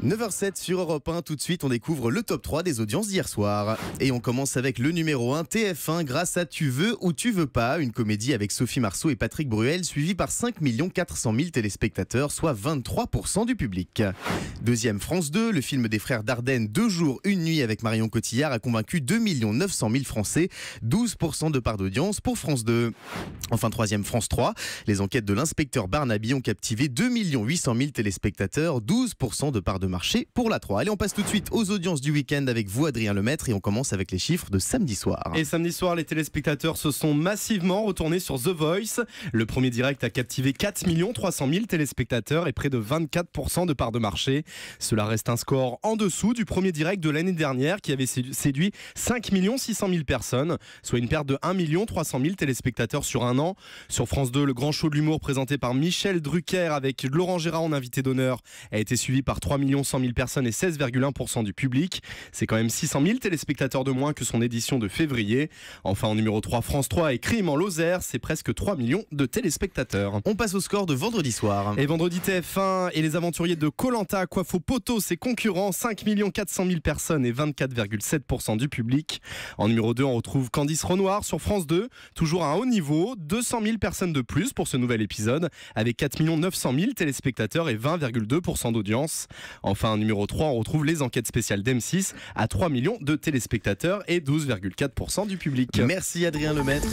9h07 sur Europe 1, tout de suite on découvre le top 3 des audiences d'hier soir. Et on commence avec le numéro 1, TF1 grâce à Tu veux ou tu veux pas, une comédie avec Sophie Marceau et Patrick Bruel, suivie par 5 400 000 téléspectateurs, soit 23% du public. Deuxième, France 2, le film des frères Dardenne, 2 jours, 1 nuit avec Marion Cotillard, a convaincu 2 900 000 Français, 12% de part d'audience pour France 2. Enfin, troisième, France 3, les enquêtes de l'inspecteur Barnaby ont captivé 2 800 000 téléspectateurs, 12% de part de marché pour la 3. Allez, on passe tout de suite aux audiences du week-end avec vous, Adrien Lemaître, et on commence avec les chiffres de samedi soir. Et samedi soir, les téléspectateurs se sont massivement retournés sur The Voice. Le premier direct a captivé 4 300 000 téléspectateurs et près de 24% de part de marché. Cela reste un score en dessous du premier direct de l'année dernière qui avait séduit 5 600 000 personnes, soit une perte de 1 300 000 téléspectateurs sur un an. Sur France 2, le grand show de l'humour présenté par Michel Drucker avec Laurent Gérard en invité d'honneur a été suivi par 3 100 000 personnes et 16,1% du public. C'est quand même 600 000 téléspectateurs de moins que son édition de février. Enfin, en numéro 3, France 3 et Crime en Lozère, c'est presque 3 millions de téléspectateurs. On passe au score de vendredi soir. Et vendredi, TF1 et les aventuriers de Koh-Lanta coiffent au poteau ses concurrents, 5 400 000 personnes et 24,7% du public. En numéro 2, on retrouve Candice Renoir sur France 2, toujours à un haut niveau, 200 000 personnes de plus pour ce nouvel épisode, avec 4 900 000 téléspectateurs et 20,2% d'audience. Enfin, en numéro 3, on retrouve les enquêtes spéciales d'M6 à 3 millions de téléspectateurs et 12,4% du public. Merci Adrien Lemaître.